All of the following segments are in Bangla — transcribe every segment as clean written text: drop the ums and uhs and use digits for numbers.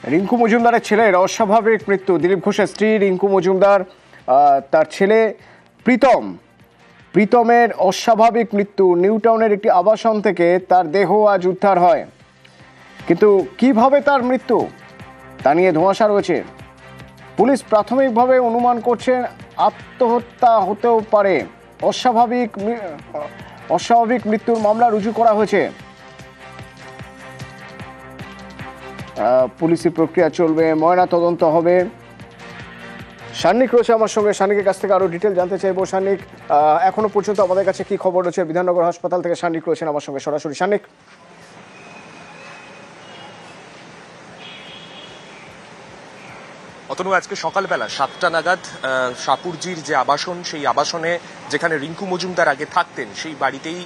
রিঙ্কু মজুমদারের ছেলের অস্বাভাবিক মৃত্যু। দিলীপ ঘোষের স্ত্রী রিঙ্কু মজুমদার, তার ছেলে প্রীতমের অস্বাভাবিক মৃত্যু। নিউ টাউনের একটি আবাসন থেকে তার দেহ আজ উদ্ধার হয়, কিন্তু কিভাবে তার মৃত্যু তা নিয়ে ধোঁয়াশা রয়েছে। পুলিশ প্রাথমিকভাবে অনুমান করছে আত্মহত্যা হতেও পারে। অস্বাভাবিক মৃত্যুর মামলা রুজু করা হয়েছে। পুলিশি প্রক্রিয়া চলবে, ময়না তদন্ত হবে। সান্নিক রয়েছে আমার সঙ্গে, সান্নিকের কাছ থেকে আরো ডিটেল জানতে চাইবো। সান্নিক, এখনো পর্যন্ত আমাদের কাছে কি খবর রয়েছে? বিধাননগর হাসপাতাল থেকে সান্নিক রয়েছেন আমার সঙ্গে সরাসরি। সান্নিক, অতনু, আজকে সকালবেলা 7টা নাগাদ সাপুরজির যে আবাসন, সেই আবাসনে যেখানে রিঙ্কু মজুমদার আগে থাকতেন, সেই বাড়িতেই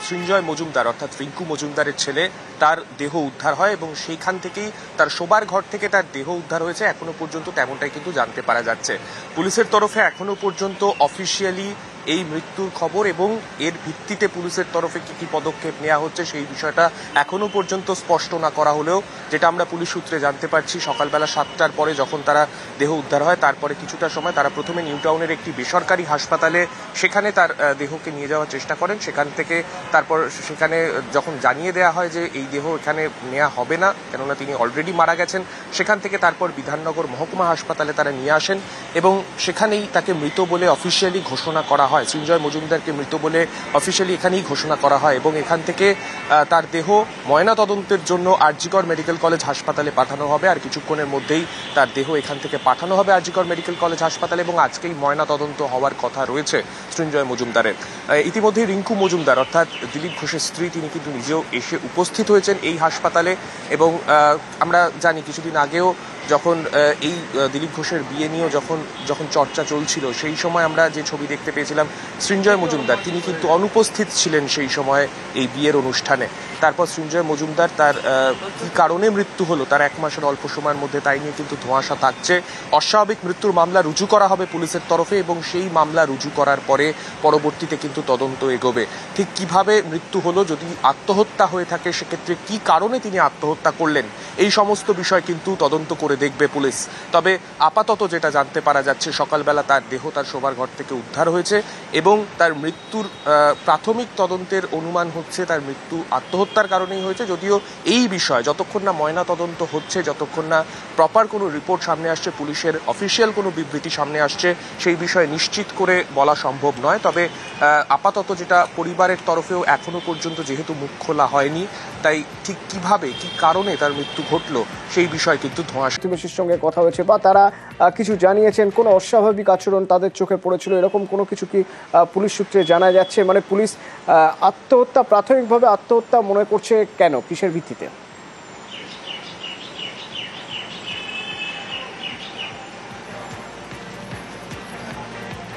সৃঞ্জয় মজুমদার অর্থাৎ রিঙ্কু মজুমদারের ছেলে, তার দেহ উদ্ধার হয় এবং সেইখান থেকেই তার শোবার ঘর থেকে তার দেহ উদ্ধার হয়েছে। এখনো পর্যন্ত তেমনটাই কিন্তু জানতে পারা যাচ্ছে। পুলিশের তরফে এখনো পর্যন্ত অফিসিয়ালি এই মৃত্যুর খবর এবং এর ভিত্তিতে পুলিশের তরফে কি কি পদক্ষেপ নেওয়া হচ্ছে সেই বিষয়টা এখনো পর্যন্ত স্পষ্ট না করা হলেও, যেটা আমরা পুলিশ সূত্রে জানতে পারছি, সকালবেলা 7টার পরে যখন তারা দেহ উদ্ধার হয় তারপরে কিছুটা সময় তারা প্রথমে নিউ টাউনের একটি বেসরকারি হাসপাতালে সেখানে তার দেহকে নিয়ে যাওয়ার চেষ্টা করেন। সেখান থেকে তারপর সেখানে যখন জানিয়ে দেওয়া হয় যে এই দেহ এখানে নেওয়া হবে না, কেননা তিনি অলরেডি মারা গেছেন, সেখান থেকে তারপর বিধাননগর মহকুমা হাসপাতালে তারা নিয়ে আসেন এবং সেখানেই তাকে মৃত বলে অফিসিয়ালি ঘোষণা করা হয়। সৃঞ্জয় মজুমদারকে মৃত বলে অফিসিয়ালি এখানেই ঘোষণা করা হয় এবং এখান থেকে তার দেহ ময়না তদন্তের জন্য আরজিকর মেডিকেল কলেজ হাসপাতালে পাঠানো হবে। আর কিছুক্ষণের মধ্যেই তার দেহ এখান থেকে পাঠানো হবে আরজিকর মেডিকেল কলেজ হাসপাতালে এবং আজকেই ময়না তদন্ত হওয়ার কথা রয়েছে সৃঞ্জয় মজুমদারের। ইতিমধ্যে রিঙ্কু মজুমদার অর্থাৎ দিলীপ ঘোষের স্ত্রী, তিনি কিন্তু নিজেও এসে উপস্থিত হয়েছেন এই হাসপাতালে এবং আমরা জানি কিছুদিন আগেও যখন এই দিলীপ ঘোষের বিয়ে নিয়েও যখন চর্চা চলছিল, সেই সময় আমরা যে ছবি দেখতে পেয়েছিলাম, সৃঞ্জয় মজুমদার তিনি কিন্তু অনুপস্থিত ছিলেন সেই সময় এই বিয়ের অনুষ্ঠানে। তারপর সৃঞ্জয় মজুমদার তার কি কারণে মৃত্যু হলো তার 1 মাসের অল্প সময়ের মধ্যে, তাই নিয়ে কিন্তু ধোঁয়াশা থাকছে। অস্বাভাবিক মৃত্যুর মামলা রুজু করা হবে পুলিশের তরফে এবং সেই মামলা রুজু করার পরে পরবর্তীতে কিন্তু তদন্ত এগোবে। ঠিক কিভাবে মৃত্যু হলো, যদি আত্মহত্যা হয়ে থাকে সেক্ষেত্রে কি কারণে তিনি আত্মহত্যা করলেন, এই সমস্ত বিষয় কিন্তু তদন্ত করে দেখবে পুলিশ। তবে আপাতত যেটা জানতে পারা যাচ্ছে, সকালবেলা তার দেহ তার শোবার ঘর থেকে উদ্ধার হয়েছে এবং তার মৃত্যুর প্রাথমিক তদন্তের অনুমান হচ্ছে তার মৃত্যু আত্মহত্যার কারণেই হয়েছে। যদিও এই বিষয় যতক্ষণ না ময়না তদন্ত হচ্ছে, যতক্ষণ না প্রপার কোনো রিপোর্ট সামনে আসছে, পুলিশের অফিসিয়াল কোনো বিবৃতি সামনে আসছে, সেই বিষয়ে নিশ্চিত করে বলা সম্ভব নয়। তবে আপাতত যেটা পরিবারের তরফেও এখনো পর্যন্ত যেহেতু মুখ খোলা হয়নি, তাই ঠিক কিভাবে কি কারণে তার মৃত্যু ঘটলো সেই বিষয় কিন্তু ধোঁয়াশা। প্রতিবেশীর সঙ্গে কথা হয়েছে বা তারা কিছু জানিয়েছেন, কোনো অস্বাভাবিক আচরণ তাদের চোখে পড়েছিল, এরকম কোনো কিছু কি পুলিশ সূত্রে জানা যাচ্ছে? মানে পুলিশ আত্মহত্যা, প্রাথমিকভাবে আত্মহত্যা মনে করছে কেন, কিসের ভিত্তিতে?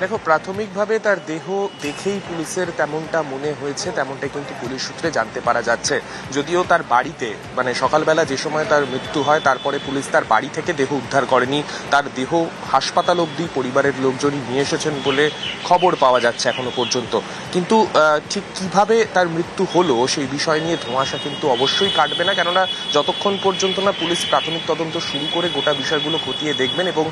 দেখো, প্রাথমিকভাবে তার দেহ দেখেই পুলিশের তেমনটা মনে হয়েছে, তেমনটাই কিন্তু পুলিশ সূত্রে জানতে পারা যাচ্ছে। যদিও তার বাড়িতে, মানে সকালবেলা যে সময় তার মৃত্যু হয় তারপরে পুলিশ তার বাড়ি থেকে দেহ উদ্ধার করেনি, তার দেহ হাসপাতাল অবধি পরিবারের লোকজনই নিয়ে এসেছেন বলে খবর পাওয়া যাচ্ছে এখনো পর্যন্ত। কিন্তু ঠিক কিভাবে তার মৃত্যু হলো সেই বিষয় নিয়ে ধোঁয়াশা কিন্তু অবশ্যই কাটবে না, কেননা যতক্ষণ পর্যন্ত না পুলিশ প্রাথমিক তদন্ত শুরু করে গোটা বিষয়গুলো খতিয়ে দেখবেন এবং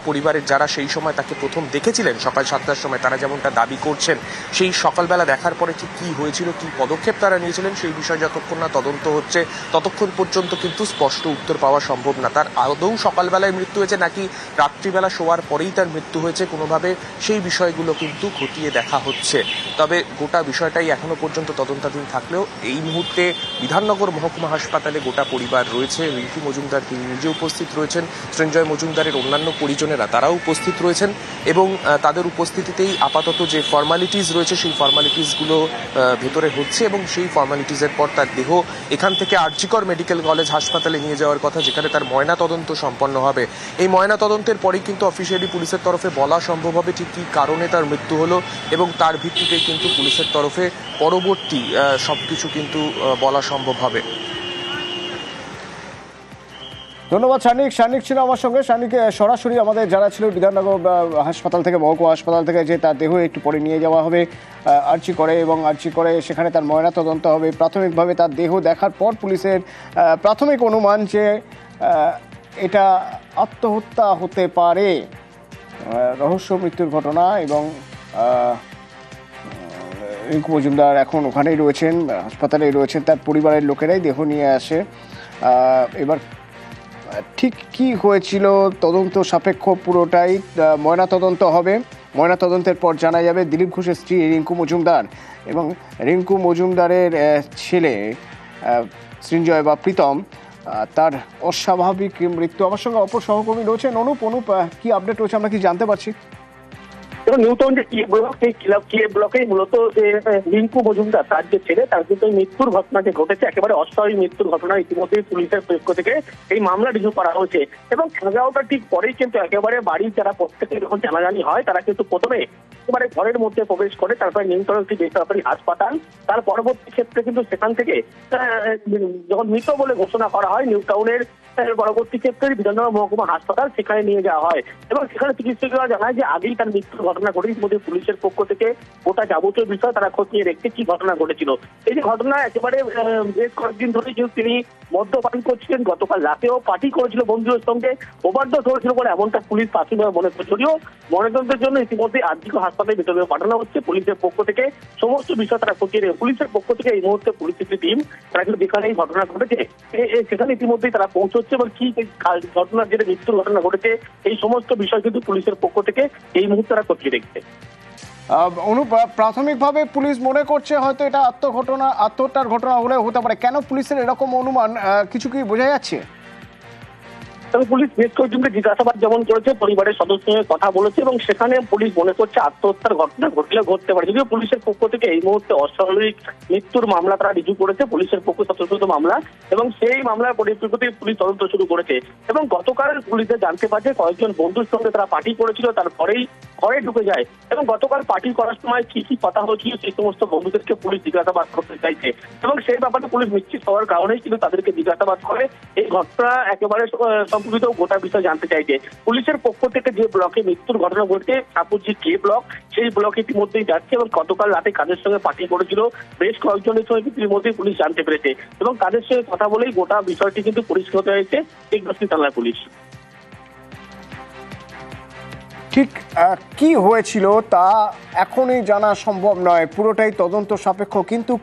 পরিবারের যারা সেই সময় তাকে প্রথম দেখেছিলেন সকাল 7টার সময়, তারা যেমনটা দাবি করছেন, সেই সকালবেলা দেখার পরে ঠিক কী হয়েছিল, কী পদক্ষেপ তারা নিয়েছিলেন, সেই বিষয়ে যতক্ষণ না তদন্ত হচ্ছে ততক্ষণ পর্যন্ত কিন্তু স্পষ্ট উত্তর পাওয়া সম্ভব না। তার আদৌ সকালবেলায় মৃত্যু হয়েছে নাকি রাত্রিবেলা শোয়ার পরেই তার মৃত্যু হয়েছে, কোনোভাবে সেই বিষয়গুলো কিন্তু খতিয়ে দেখা হচ্ছে। তবে গোটা বিষয়টাই এখনো পর্যন্ত তদন্তাধীন থাকলেও এই মুহূর্তে বিধাননগর মহকুমা হাসপাতালে গোটা পরিবার রয়েছে। রিঙ্কু মজুমদার তিনি নিজে উপস্থিত রয়েছেন, সৃঞ্জয় মজুমদারের অন্যান্য পরিজনেরা তারাও উপস্থিত রয়েছেন এবং তাদের উপস্থিতিতেই আপাতত যে ফর্মালিটিস রয়েছে সেই ফর্মালিটিসগুলো ভেতরে হচ্ছে এবং সেই ফর্মালিটিসের পর তার দেহ এখান থেকে আরজিকর মেডিকেল কলেজ হাসপাতালে নিয়ে যাওয়ার কথা, যেখানে তার ময়না তদন্ত সম্পন্ন হবে। এই ময়না তদন্তের পরেই কিন্তু অফিসিয়ালি পুলিশের তরফে বলা সম্ভব হবে ঠিক কী কারণে তার মৃত্যু হলো এবং তার ভিত্তিতে কিন্তু পুলিশের তরফে পরবর্তী সবকিছু কিন্তু বলা সম্ভব হবে। ধন্যবাদ সানিক। সানিক ছিল আমার সঙ্গে। সানিকে সরাসরি আমাদের যারা ছিল বিধাননগর হাসপাতাল থেকে, মহকুমা হাসপাতাল থেকে, যে তার দেহ একটু পরে নিয়ে যাওয়া হবে আরজি করে এবং আরজি করে সেখানে তার ময়না তদন্ত হবে। প্রাথমিকভাবে তার দেহ দেখার পর পুলিশের প্রাথমিক অনুমান যে এটা আত্মহত্যা হতে পারে। রহস্য মৃত্যুর ঘটনা এবং রিঙ্কু মজুমদার এখন ওখানেই রয়েছেন, হাসপাতালেই রয়েছেন, তার পরিবারের লোকেরাই দেহ নিয়ে আসে। এবার ঠিক কি হয়েছিল তদন্ত সাপেক্ষ পুরোটাই, ময়না তদন্ত হবে, ময়না তদন্তের পর জানা যাবে। দিলীপ ঘোষের স্ত্রী রিঙ্কু মজুমদার এবং রিঙ্কু মজুমদারের ছেলে সৃঞ্জয় বা প্রীতম, তার অস্বাভাবিক মৃত্যু। আমার সঙ্গে অপর সহকর্মী রয়েছেন অনুপ। কি আপডেট রয়েছে, আমরা কি জানতে পারছি? নিউটাউন যে কে ব্লক, সেই কে ব্লকে মূলত যে রিঙ্কু মজুমদার তার যে ছেলে, তার কিন্তু মৃত্যুর ঘটনা যে ঘটেছে, একেবারে অস্বাভাবিক মৃত্যুর ঘটনা। ইতিমধ্যে পুলিশের পক্ষ থেকে এই মামলা রিজু করা হয়েছে এবং 11টার ঠিক পরেই কিন্তু একেবারে বাড়ির যারা প্রত্যেকের যখন জানাজানি হয়, তারা কিন্তু প্রথমে একেবারে ঘরের মধ্যে প্রবেশ করে, তারপরে নিউটাউন একটি বেসরকারি হাসপাতাল, তার পরবর্তী ক্ষেত্রে কিন্তু সেখান থেকে যখন মৃত বলে ঘোষণা করা হয়, নিউটাউনের পরবর্তী ক্ষেত্রে বিধাননগর মহকুমা হাসপাতাল, সেখানে নিয়ে যাওয়া হয় এবং সেখানে চিকিৎসকরা জানায় যে আগেই তার মৃত্যুর ঘটনা ঘটে। ইতিমধ্যে পুলিশের পক্ষ থেকে গোটা যাবতীয় বিষয় তারা খতিয়ে দেখছে কি ঘটনা ঘটেছিল। এই যে ঘটনা একেবারে বেশ কয়েকদিন ধরে যেহেতু তিনি মদ্যপান করছিলেন, গতকাল রাতেও পার্টি করেছিল বন্ধুদের সঙ্গে, ওভারডোজ হয়েছিল বলে এমনটা পুলিশ প্রাথমিকভাবে মনে করছে। যদিও ময়নাতদন্তের জন্য ইতিমধ্যে আর্থিক হাসপাতালে ভিতরে পাঠানো হচ্ছে। পুলিশের পক্ষ থেকে সমস্ত বিষয় তারা খতিয়ে নেবে। পুলিশের পক্ষ থেকে এই মুহূর্তে পুলিশের টিম তারা কিন্তু যেখানে এই ঘটনা ঘটেছে সেখানে ইতিমধ্যেই তারা পৌঁছচ্ছে এবং কি ঘটনার যেটা মৃত্যুর ঘটনা ঘটেছে এই সমস্ত বিষয় কিন্তু পুলিশের পক্ষ থেকে এই মুহূর্তে তারা খতিয়ে দেখছে। অনুপ, প্রাথমিকভাবে পুলিশ মনে করছে হয়তো এটা আত্মহত্যার ঘটনা হলে হতে পারে। কেন পুলিশের এরকম অনুমান, কিছু কি বোঝা যাচ্ছে? তবে পুলিশ বেশ কয়েকজনকে জিজ্ঞাসাবাদ যেমন করেছে, পরিবারের সদস্যের সঙ্গে কথা বলেছে এবং সেখানে পুলিশ মনে করছে আত্মহত্যার ঘটনা ঘটলে ঘটতে পারে। যদিও পুলিশের পক্ষ থেকে এই মুহূর্তে অস্বাভাবিক মৃত্যুর মামলা তারা রিজু করেছে, পুলিশের পক্ষ শত মামলা, এবং সেই মামলার পরিপ্রেক্ষিতে পুলিশ তদন্ত শুরু করেছে। এবং গতকাল পুলিশে জানতে পারছে কয়েকজন বন্ধুর সঙ্গে তারা পার্টি করেছিল, তারপরেই ঘরে ঢুকে যায় এবং গতকাল পার্টি করার সময় কি কি কথা হয়েছিল সেই সমস্ত বন্ধুদেরকে পুলিশ জিজ্ঞাসাবাদ করতে চাইছে এবং সেই ব্যাপারে পুলিশ নিশ্চিত হওয়ার কারণেই কিন্তু তাদেরকে জিজ্ঞাসাবাদ করে এই ঘটনা একেবারে সম্পর্কিত গোটা বিষয় জানতে চাইছে। পুলিশের পক্ষ থেকে যে ব্লকে মৃত্যুর ঘটনা ঘটছে, ঠাকুরজি কে ব্লক, সেই ব্লকে ইতিমধ্যেই যাচ্ছে এবং গতকাল রাতে কাদের সঙ্গে পার্টি করেছিল বেশ কয়েকজনের সঙ্গে ইতিমধ্যেই পুলিশ জানতে পেরেছে এবং তাদের সঙ্গে কথা বলেই গোটা বিষয়টি কিন্তু পরিষ্কৃত হয়েছে টেকনাফ থানার পুলিশ। ঠিক কি হয়েছিল তা এখনই জানা সম্ভব নয়, পুরোটাই তদন্ত সাপেক্ষ। কিন্তু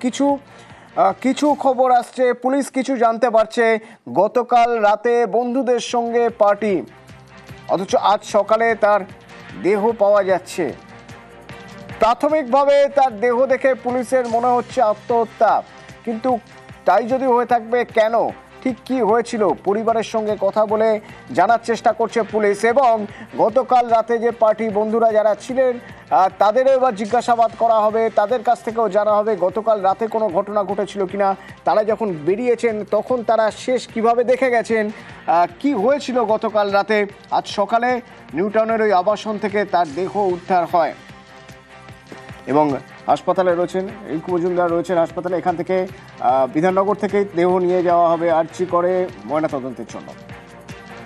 কিছু খবর আসছে, পুলিশ কিছু জানতে পারছে। গতকাল রাতে বন্ধুদের সঙ্গে পার্টি, অথচ আজ সকালে তার দেহ পাওয়া যাচ্ছে। প্রাথমিকভাবে তার দেহ দেখে পুলিশের মনে হচ্ছে আত্মহত্যা, কিন্তু তাই যদি হয়ে থাকবে কেন, ঠিক কি হয়েছিল পরিবারের সঙ্গে কথা বলে জানার চেষ্টা করছে পুলিশ। এবং গতকাল রাতে যে পার্টি বন্ধুরা যারা ছিলেন তাদেরও এবার জিজ্ঞাসাবাদ করা হবে, তাদের কাছ থেকেও জানা হবে গতকাল রাতে কোনো ঘটনা ঘটেছিল কিনা, তারা যখন বেরিয়েছেন তখন তারা শেষ কিভাবে দেখে গেছেন, কি হয়েছিল গতকাল রাতে। আজ সকালে নিউটাউনের ওই আবাসন থেকে তার দেহ উদ্ধার হয় এবং হাসপাতালে রয়েছেন রিঙ্কু মজুমদার, রয়েছেন হাসপাতালে। এখান থেকে বিধাননগর থেকে দেহ নিয়ে যাওয়া হবে আরজি করে ময়নাতদন্তের জন্য।